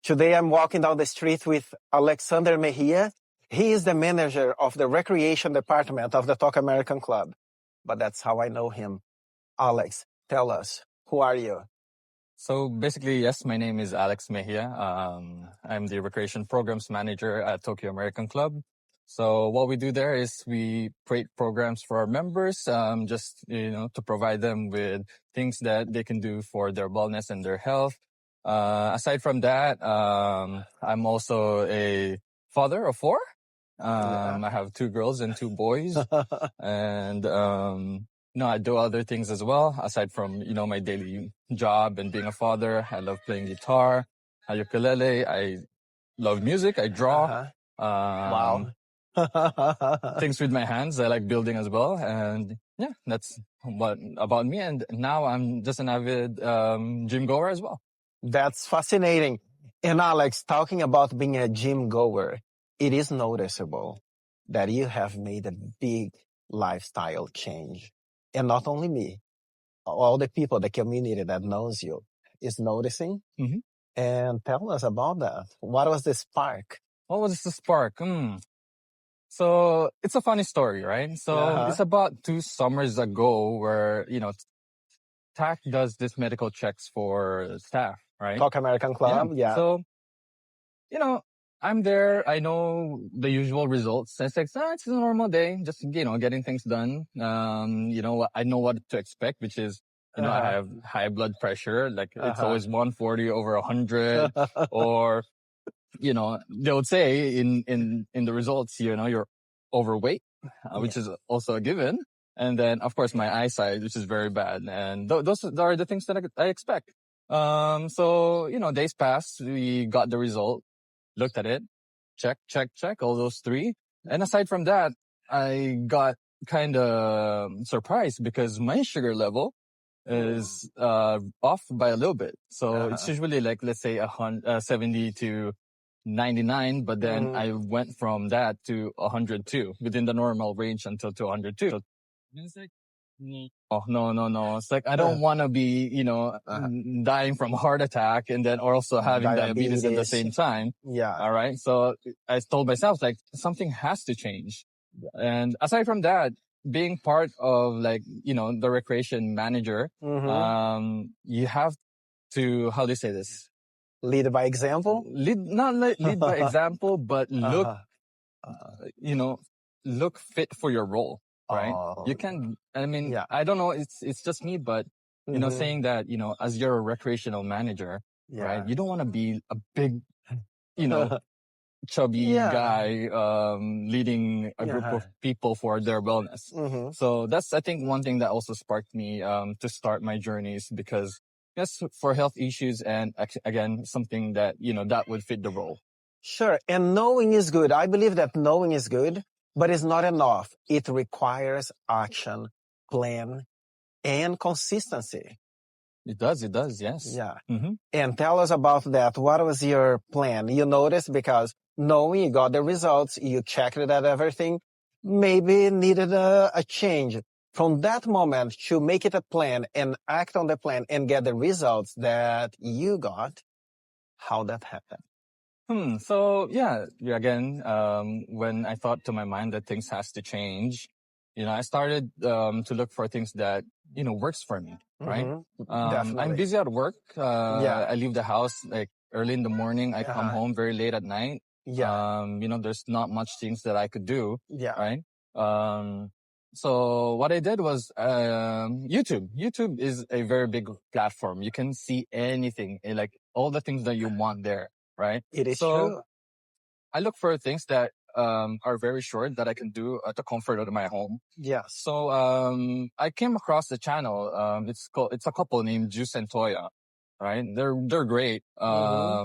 Today I'm walking down the street with Alexander Mejia. He is the manager of the recreation department of the Talk American Club. But that's how I know him. Alex, tell us, who are you? So basically, yes, my name is Alex Mejia. I'm the recreation programs manager at Tokyo American Club. So what we do there is we create programs for our members, just, to provide them with things that they can do for their wellness and their health. Aside from that, I'm also a father of four. I have 2 girls and 2 boys. And, I do other things as well, aside from, my daily job and being a father. I love playing guitar, ukulele. I love music. I draw. Wow. Things with my hands. I like building as well. And yeah, that's what about me. And now I'm just an avid gym goer as well. That's fascinating. And Alex, talking about being a gym goer, it is noticeable that you have made a big lifestyle change. And not only me, all the people, the community that knows you is noticing. Mm-hmm. And tell us about that. What was the spark? What was the spark? So it's a funny story, right? So it's about 2 summers ago where, TAC does this medical checks for staff, right? Talk American Club, yeah. So, I'm there. I know the usual results. It's like, it's a normal day, just, getting things done. I know what to expect, which is, I have high blood pressure. Like it's always 140 over 100 or, they would say in the results, you're overweight, which is also a given. And then, of course, my eyesight, which is very bad. And those are the things that I expect. So, days passed. We got the result, looked at it, check, all those 3. And aside from that, I got kind of surprised because my sugar level is off by a little bit. So it's usually like, let's say 70 to 99, but then I went from that to 102 within the normal range until to 102. So it's like, oh, no. It's like, I don't want to be, dying from a heart attack and then also having diabetes at the same time. Yeah. All right. So I told myself, like, something has to change. And aside from that, being part of like, the recreation manager, you have to, how do you say this? Lead by example? Not lead by example, but look, look fit for your role, right? You can, I don't know, it's just me, but, saying that, as you're a recreational manager, right? You don't want to be a big, chubby guy, leading a group of people for their wellness. So that's, I think, one thing that also sparked me, to start my journeys because yes, for health issues and again, something that, that would fit the role. Sure. And knowing is good. I believe that knowing is good, but it's not enough. It requires action, plan, and consistency. It does, yes. Yeah. And tell us about that. What was your plan? You noticed because knowing you got the results, you checked it at everything, maybe needed a change. From that moment to make it a plan and act on the plan and get the results that you got, how that happened? So yeah, again, when I thought to my mind that things has to change, I started to look for things that, works for me, right? I'm busy at work. I leave the house like early in the morning. I come home very late at night. There's not much things that I could do, right? So what I did was YouTube. YouTube is a very big platform. You can see anything, like all the things that you want there, right? It is true. I look for things that are very short that I can do at the comfort of my home. Yeah. So I came across the channel. It's a couple named Juice and Toya, right? They're great. I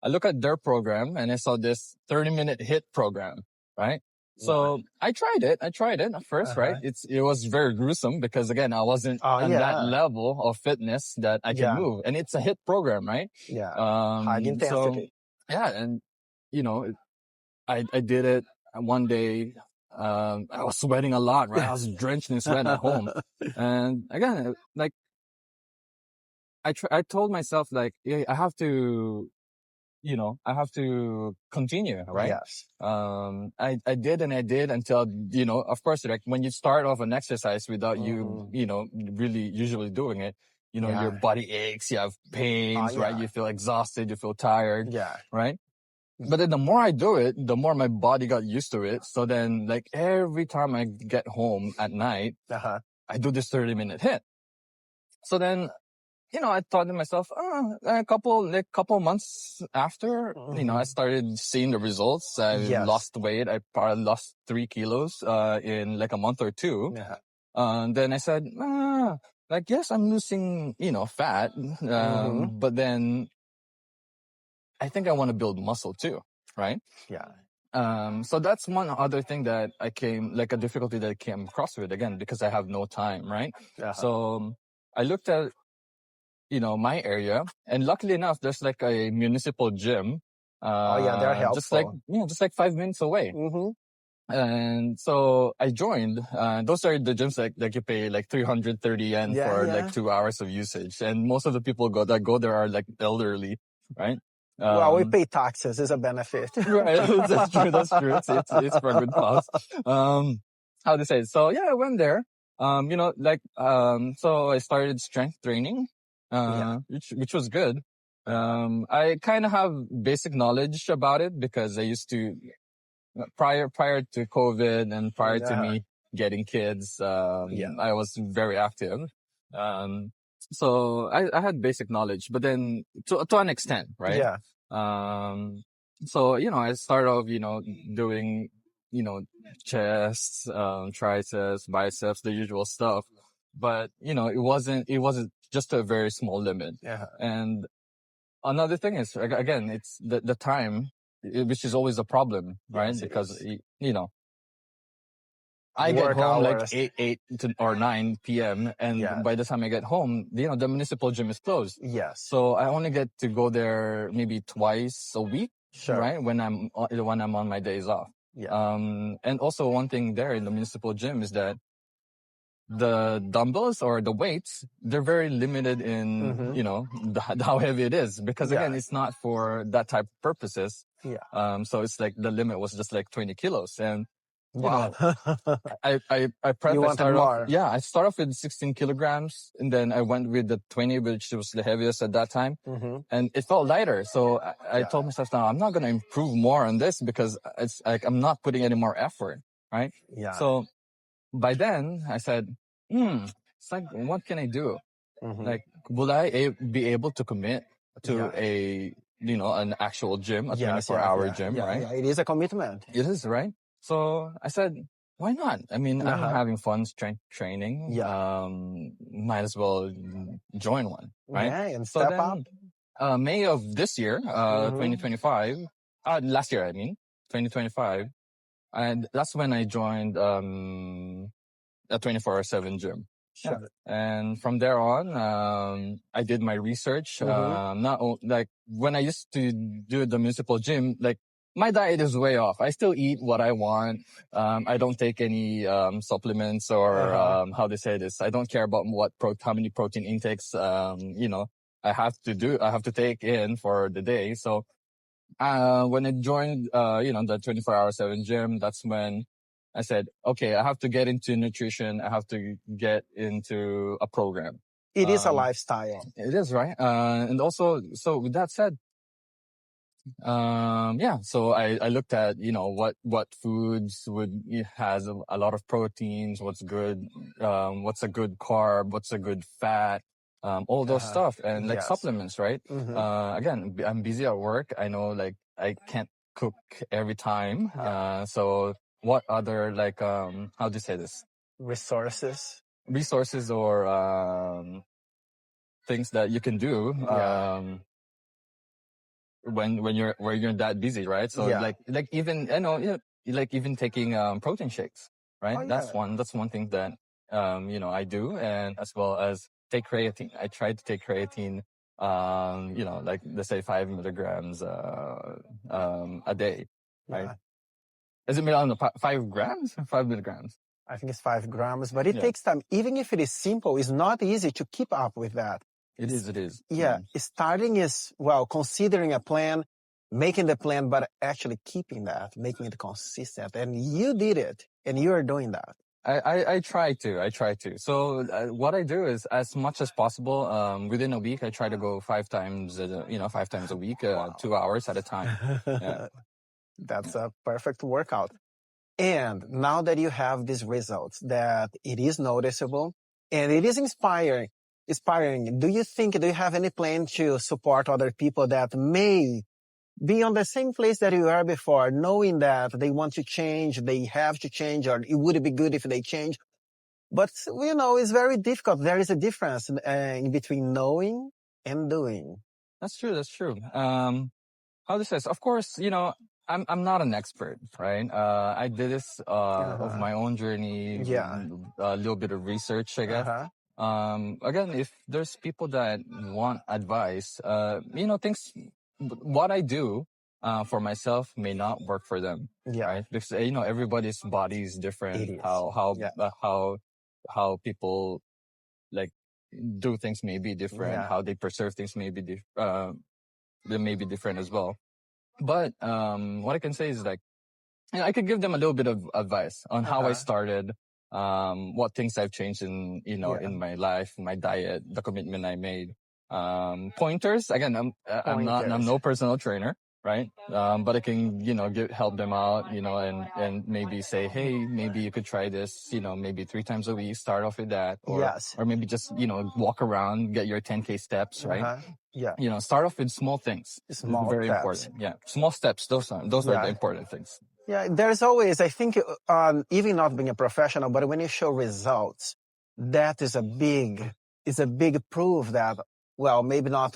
look at their program and I saw this 30-minute hit program, right? So I tried it at first, right? It was very gruesome because again, I wasn't on that level of fitness that I can move. And it's a hit program, right? Yeah. High intensity. So, and I did it one day. I was sweating a lot, right? I was drenched in sweat at home. And again, like, I told myself, like, I have to, I have to continue, right? Yes. I did until, of course, like when you start off an exercise without you, really usually doing it, your body aches, you have pains, right? You feel exhausted, you feel tired, right? But then the more I do it, the more my body got used to it. So then like every time I get home at night, I do this 30-minute hit. So then, I thought to myself, a couple months after, I started seeing the results. I lost weight. I probably lost 3 kilos, in like a month or two. Then I said, yes, I'm losing, fat. But then I think I want to build muscle too. Right. So that's one other thing that a difficulty that I came across with, again, because I have no time. Right. So I looked at, my area, and luckily enough, there's like a municipal gym. They're helpful. Just like 5 minutes away. And so I joined. Those are the gyms like you pay like 330 yen for like 2 hours of usage. And most of the people that go there are like elderly, right? Well, we pay taxes. It's a benefit. Right. That's true. That's true. It's for a good cause. How to say it? So yeah, I went there. So I started strength training, which was good. I kind of have basic knowledge about it because I used to, prior to COVID and prior to me getting kids, I was very active. So I had basic knowledge, but then to an extent, right? So, I started off, doing, chests, triceps, biceps, the usual stuff. But, it wasn't just a very small limit. And another thing is, again, it's the time, which is always a problem, right? Because, I get home like 8 or 9 p.m. And by the time I get home, the municipal gym is closed. So I only get to go there maybe twice a week, right? When I'm on my days off. And also one thing there in the municipal gym is that the dumbbells or the weights, they're very limited in, how heavy it is, because again, it's not for that type of purposes. So it's like the limit was just like 20 kilos. And I prepped. You wanted more. I started off with 16 kilograms, and then I went with the 20, which was the heaviest at that time, and it felt lighter. So I told myself, now I'm not going to improve more on this because it's like I'm not putting any more effort, right? So by then I said, it's like, what can I do? Like, will I be able to commit to an actual gym, a 24-hour gym, right? Yeah, it is a commitment. It is, right? So I said, why not? I mean, I'm having fun strength training. Might as well join one, right? And step up. May of this year, 2025, last year, 2025. And that's when I joined, a 24/7 gym. And from there on, I did my research. Like when I used to do the municipal gym, like, my diet is way off. I still eat what I want. I don't take any supplements or how they say this. I don't care about how many protein intakes I have to take in for the day. So when I joined the 24/7 gym, that's when I said, okay, I have to get into nutrition. I have to get into a program. It is a lifestyle. It is, right? And also, so with that said, so I looked at, what foods has a lot of proteins, what's good, what's a good carb, what's a good fat, all those stuff, and like supplements, right? Again, I'm busy at work. I know, like, I can't cook every time. So what other, like, how do you say this? Resources or, things that you can do, when you're that busy, right? So like even, like even taking, protein shakes, right? That's one thing that, I do, and as well as take creatine. I tried to take creatine, like let's say 5 milligrams, a day, right? Is it made on 5 grams? 5 milligrams? I think it's 5 grams, but it takes time. Even if it is simple, it's not easy to keep up with that. It is. Starting is, considering a plan, making the plan, but actually keeping that, making it consistent. And you did it, and you are doing that. I try to. So what I do is, as much as possible, within a week, I try to go 5 times, 5 times a week, Wow. 2 hours at a time. Yeah. That's a perfect workout. And now that you have these results, that it is noticeable and it is inspiring, do you have any plan to support other people that may be on the same place that you were before, knowing that they want to change, they have to change, or it would be good if they change? But, it's very difficult. There is a difference in between knowing and doing. That's true. How this is, of course, I'm not an expert, right? I did this of my own journey, a little bit of research, I guess. Again, if there's people that want advice, things, what I do for myself may not work for them, right? Because everybody's body is different. How people like do things may be different. How they preserve things may be they may be different as well. But what I can say is I could give them a little bit of advice on how I started, what things I've changed in my life, my diet, the commitment I made. Pointers. Again, I'm no personal trainer, right? But I can, help them out, and maybe say, hey, maybe you could try this, maybe 3 times a week, start off with that. Or maybe just, walk around, get your 10K steps, right? Start off with small things. Very important. Yeah. Small steps. Those are the important things. Yeah. There's always, I think, even not being a professional, but when you show results, that is a big proof that, well, maybe not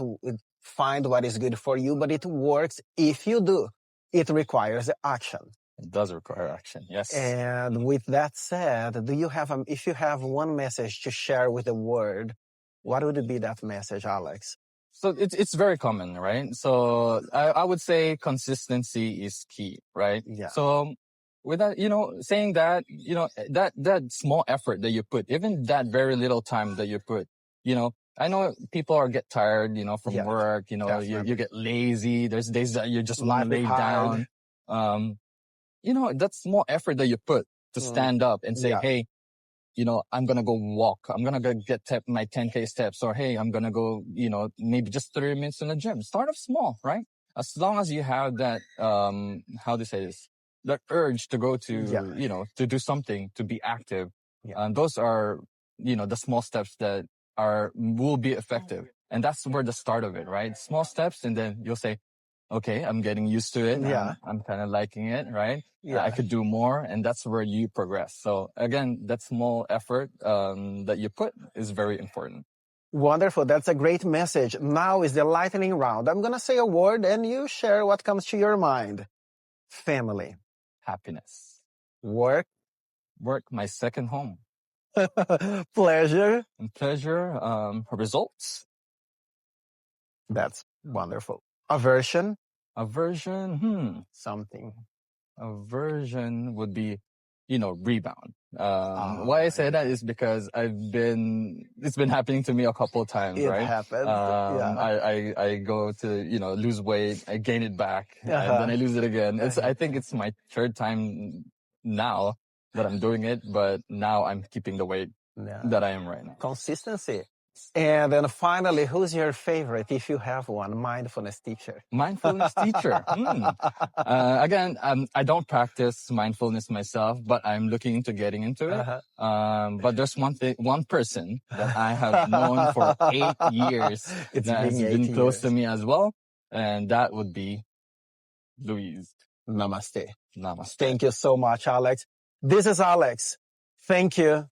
find what is good for you, but it works if you do. It requires action. It does require action. Yes. And with that said, if you have one message to share with the world, what would be that message, Alex? So it's very common, right? So I would say consistency is key, right? Yeah. So with that, saying that, that small effort that you put, even that very little time that you put, I know people get tired, from work, you get lazy. There's days that you just want to lay down. That small effort that you put to stand up and say, hey, I'm going to go walk. I'm going to go get my 10K steps, or, hey, I'm going to go, maybe just 30 minutes in the gym. Start off small, right? As long as you have that, how to say this, that urge to go to, to do something, to be active. Those are, the small steps that will be effective. And that's where the start of it, right? Small steps. And then you'll say, okay, I'm getting used to it. I'm kind of liking it, right? I could do more. And that's where you progress. So again, that small effort that you put is very important. Wonderful. That's a great message. Now is the lightning round. I'm going to say a word and you share what comes to your mind. Family. Happiness. Work. Work, my second home. Pleasure. And pleasure, results. That's wonderful. Aversion. Something. Aversion would be, rebound. Why I say that is because it's been happening to me a couple of times, right? It happened. I go to, lose weight, I gain it back, and then I lose it again. I think it's my 3rd time now that I'm doing it, but now I'm keeping the weight that I am right now. Consistency. And then finally, who's your favorite, if you have one, mindfulness teacher? Mindfulness teacher. Again, I don't practice mindfulness myself, but I'm looking into getting into it. But there's one person that I have known for 8 years that has been close to me as well. And that would be Louise. Namaste. Namaste. Thank you so much, Alex. This is Alex. Thank you.